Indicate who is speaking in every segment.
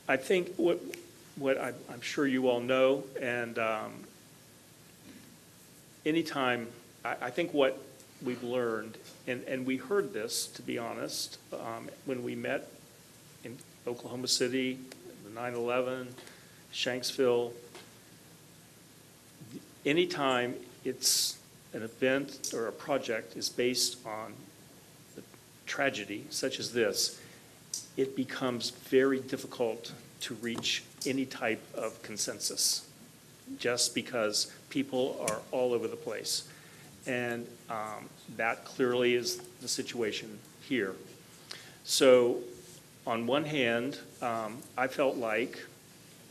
Speaker 1: I think what I'm sure you all know, and anytime, I think what we've learned, and we heard this, to be honest, when we met in Oklahoma City, the 9/11, Shanksville, anytime it's an event or a project is based on a tragedy such as this, it becomes very difficult to reach any type of consensus, just because people are all over the place. And that clearly is the situation here. So on one hand, I felt like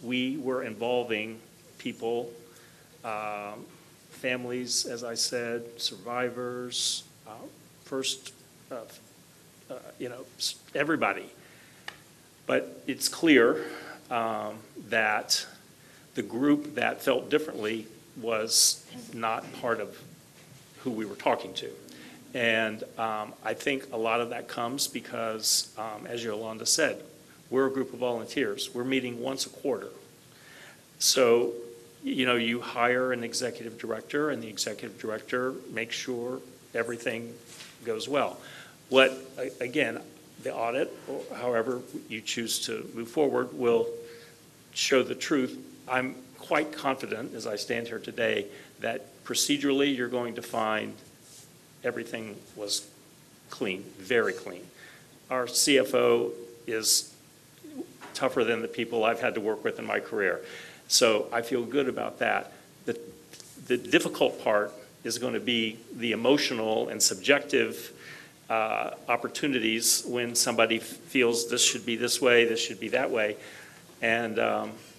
Speaker 1: we were involving people, families, as I said, survivors, everybody. But it's clear that the group that felt differently was not part of who we were talking to. And I think a lot of that comes because, as Yolanda said, we're a group of volunteers. We're meeting once a quarter. So, you hire an executive director, and the executive director makes sure everything goes well. Again, the audit, or however you choose to move forward, will show the truth. I'm quite confident, as I stand here today, that procedurally you're going to find everything was clean, very clean. Our CFO is tougher than the people I've had to work with in my career. So I feel good about that. The difficult part is going to be the emotional and subjective opportunities when somebody feels this should be this way, this should be that way. And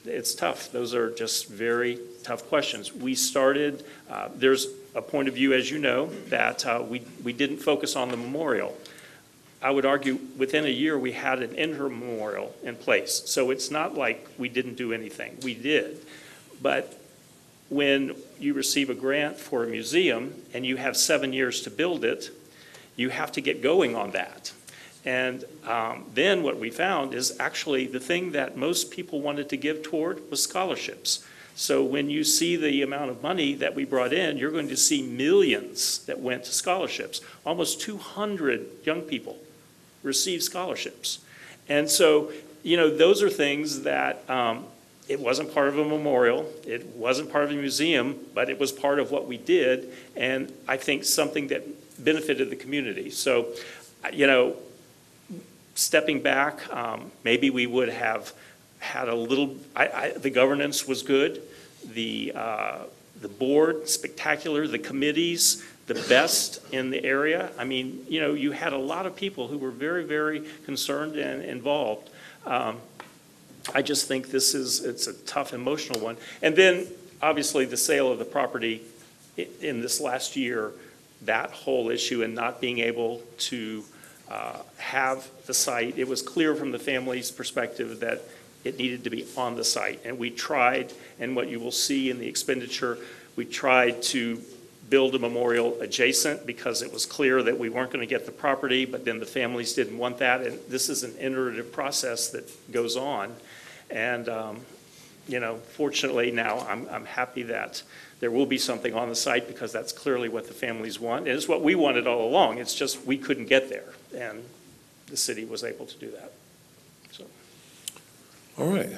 Speaker 1: it's tough. Those are just very tough questions. We started, there's a point of view, as you know, that we didn't focus on the memorial. I would argue within a year we had an interim memorial in place. So it's not like we didn't do anything. We did. But when you receive a grant for a museum and you have 7 years to build it, you have to get going on that. And then what we found is actually the thing that most people wanted to give toward was scholarships. So when you see the amount of money that we brought in, you're going to see millions that went to scholarships. Almost 200 young people received scholarships. And so, those are things that it wasn't part of a memorial, it wasn't part of a museum, but it was part of what we did, and I think something that benefited the community. So, stepping back, maybe we would have had a little, the governance was good, the board, spectacular, the committees, the best in the area. I mean, you had a lot of people who were very, very concerned and involved. I just think it's a tough emotional one. And then, obviously, the sale of the property in this last year, that whole issue and not being able to have the site, it was clear from the family's perspective that it needed to be on the site. And we tried, and what you will see in the expenditure, we tried to build a memorial adjacent because it was clear that we weren't going to get the property, but then the families didn't want that. And this is an iterative process that goes on. And, fortunately now I'm happy that there will be something on the site because that's clearly what the families want. And it's what we wanted all along. It's just we couldn't get there. And the city was able to do that. So.
Speaker 2: All right.